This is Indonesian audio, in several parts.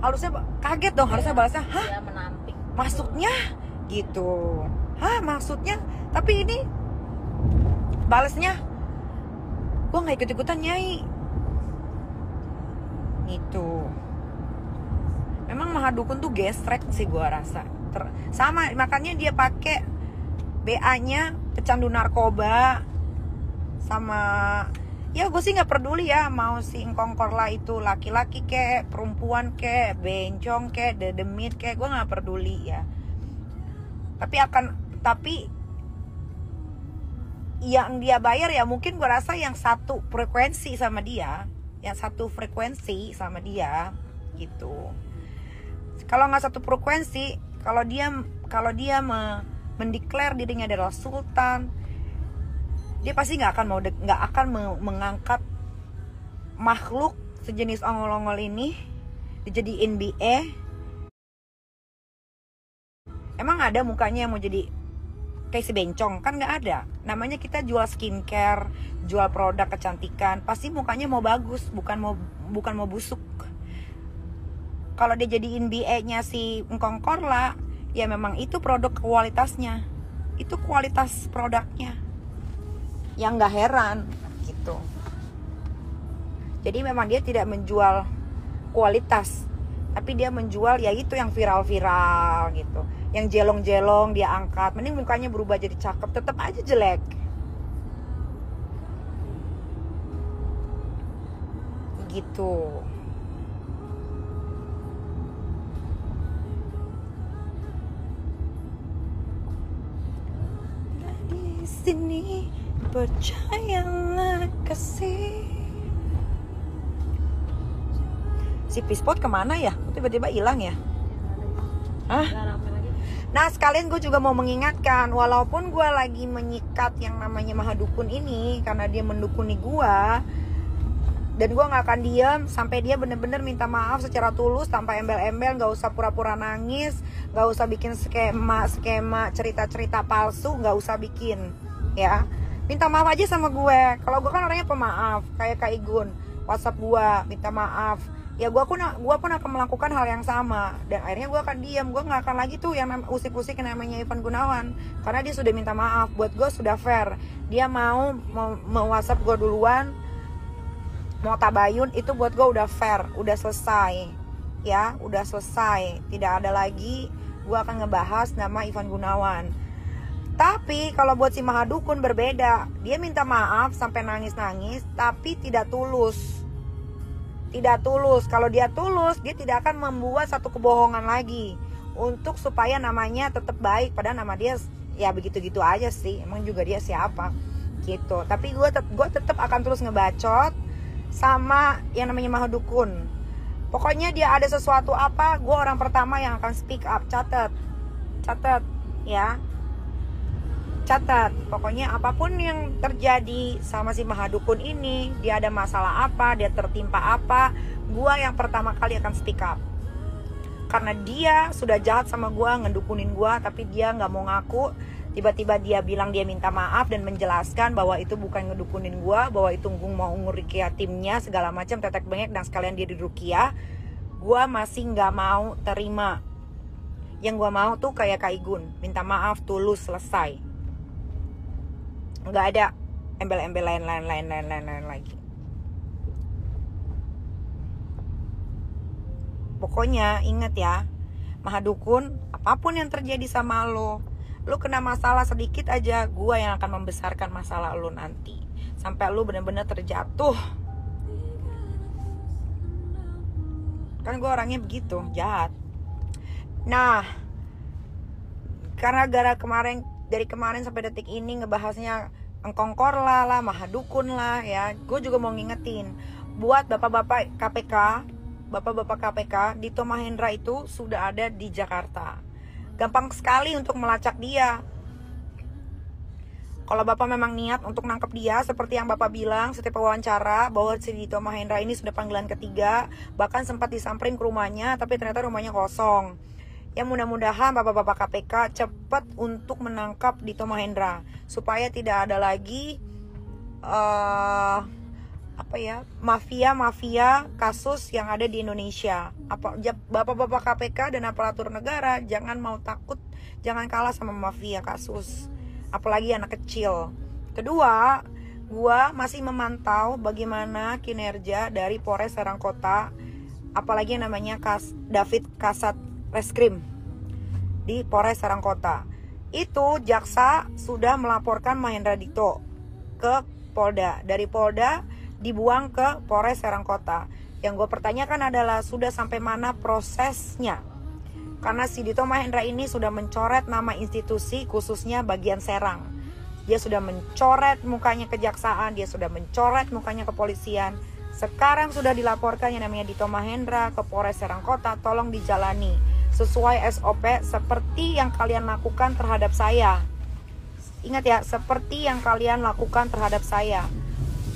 Harusnya kaget dong, harusnya balasnya, hah? Dia menampik. Maksudnya? Gitu. Hah, maksudnya? Tapi ini balasnya, gue nggak ikut-ikutan Nyai. Gitu. Memang Mahadukun tuh gestrek sih gue rasa. Sama, makanya dia pakai BA-nya pecandu narkoba. Sama, ya gue sih nggak peduli ya, mau si Engkong Korla itu laki-laki kek, perempuan kek, bencong kek, dedemit kek, gue nggak peduli ya. Tapi yang dia bayar ya mungkin gue rasa yang satu frekuensi sama dia, gitu. Kalau nggak satu frekuensi, kalau dia mendeklar dirinya adalah sultan, dia pasti nggak akan mengangkat makhluk sejenis ongol-ongol ini dijadiin BE. Emang ada mukanya yang mau jadi kayak si bencong? Kan nggak ada. Namanya kita jual skincare, jual produk kecantikan, pasti mukanya mau bagus, bukan mau busuk. Kalau dia jadiin BE-nya si Engkong Korla, ya memang itu produk kualitasnya, itu kualitas produknya. Yang nggak heran gitu. Jadi memang dia tidak menjual kualitas, tapi dia menjual ya itu yang viral-viral gitu, yang jelong-jelong dia angkat. Mending mukanya berubah jadi cakep, tetap aja jelek gitu. Di sini percayalah kasih. Si Pispot kemana ya? Tiba-tiba hilang ya? Hah? Nah sekalian gue juga mau mengingatkan, walaupun gue lagi menyikat yang namanya Mahadukun ini karena dia mendukuni gue, dan gue gak akan diam sampai dia bener-bener minta maaf secara tulus, tanpa embel-embel, gak usah pura-pura nangis, gak usah bikin skema cerita-cerita palsu, gak usah bikin ya. Minta maaf aja sama gue. Kalau gue kan orangnya pemaaf, kayak Kak Igun, WhatsApp gue minta maaf, ya gue pun akan melakukan hal yang sama. Dan akhirnya gue akan diam, gue gak akan lagi tuh yang usik-usik namanya Ivan Gunawan, karena dia sudah minta maaf. Buat gue sudah fair. Dia mau WhatsApp gue duluan, mau tabayun, itu buat gue udah fair, udah selesai ya, udah selesai. Tidak ada lagi gue akan ngebahas nama Ivan Gunawan. Tapi kalau buat si Mahadukun berbeda. Dia minta maaf sampai nangis-nangis, tapi tidak tulus. Tidak tulus. Kalau dia tulus, dia tidak akan membuat satu kebohongan lagi untuk supaya namanya tetap baik. Padahal nama dia ya begitu-gitu aja sih. Emang juga dia siapa gitu. Tapi gue tetap akan terus ngebacot sama yang namanya Mahadukun. Pokoknya dia ada sesuatu apa, gue orang pertama yang akan speak up. Catat ya, catat. Pokoknya apapun yang terjadi sama si Mahadukun ini, dia ada masalah apa, dia tertimpa apa, gue yang pertama kali akan speak up. Karena dia sudah jahat sama gue, ngedukunin gue, tapi dia gak mau ngaku. Tiba-tiba dia bilang dia minta maaf dan menjelaskan bahwa itu bukan ngedukunin gue, bahwa itu gue mau ngurikia timnya segala macam, tetek bengek, dan sekalian dia dirukiah. Gue masih gak mau terima. Yang gue mau tuh kayak Kak Igun, minta maaf tulus, selesai. Nggak ada embel-embel lain lagi. Pokoknya ingat ya, Mahadukun, apapun yang terjadi sama lo kena masalah sedikit aja, gua yang akan membesarkan masalah lo nanti sampai lo benar-benar terjatuh. Kan gua orangnya begitu, jahat. Nah, karena dari kemarin sampai detik ini ngebahasnya Engkong Korla lah, Mahadukun lah ya. Gue juga mau ngingetin buat bapak-bapak KPK, Dito Mahendra itu sudah ada di Jakarta. Gampang sekali untuk melacak dia. Kalau bapak memang niat untuk nangkep dia, seperti yang bapak bilang setiap wawancara, bahwa si Dito Mahendra ini sudah panggilan ketiga, bahkan sempat disamperin ke rumahnya, tapi ternyata rumahnya kosong. Ya mudah-mudahan bapak-bapak KPK cepat untuk menangkap Dito Mahendra, supaya tidak ada lagi apa ya, mafia kasus yang ada di Indonesia. Bapak-bapak KPK dan aparatur negara jangan mau takut, jangan kalah sama mafia kasus, apalagi anak kecil. Kedua, gua masih memantau bagaimana kinerja dari Polres Serang Kota, apalagi yang namanya David Kasat Reskrim di Polres Serang Kota. Itu jaksa sudah melaporkan Mahendra Dito ke Polda. Dari Polda dibuang ke Polres Serang Kota. Yang gue pertanyakan adalah sudah sampai mana prosesnya? Karena si Dito Mahendra ini sudah mencoret nama institusi, khususnya bagian Serang. Dia sudah mencoret mukanya kejaksaan, dia sudah mencoret mukanya kepolisian. Sekarang sudah dilaporkan yang namanya Dito Mahendra ke Polres Serang Kota. Tolong dijalani sesuai SOP seperti yang kalian lakukan terhadap saya. Ingat ya, seperti yang kalian lakukan terhadap saya.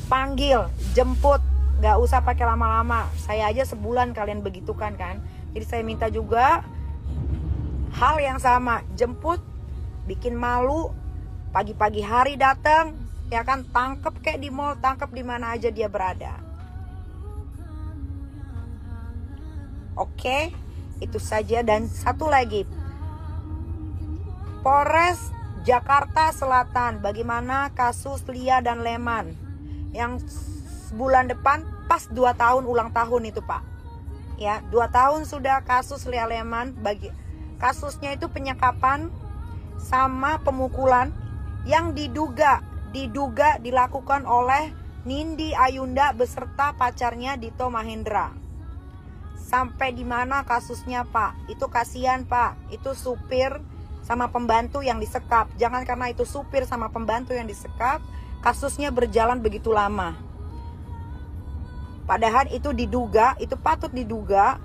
Panggil, jemput, gak usah pakai lama-lama. Saya aja sebulan kalian begitukan kan. Jadi saya minta juga hal yang sama, jemput, bikin malu, pagi-pagi hari datang, ya kan, tangkep kayak di mall, tangkep di mana aja dia berada. Oke, itu saja. Dan satu lagi, Polres Jakarta Selatan, bagaimana kasus Lia dan Leman yang bulan depan pas 2 tahun ulang tahun itu Pak. Ya, 2 tahun sudah kasus Lia Leman. Kasusnya itu penyekapan sama pemukulan yang diduga dilakukan oleh Nindi Ayunda beserta pacarnya Dito Mahendra. Sampai di mana kasusnya Pak? Itu kasihan Pak. Itu supir sama pembantu yang disekap. Jangan karena itu supir sama pembantu yang disekap, kasusnya berjalan begitu lama. Padahal itu diduga, itu patut diduga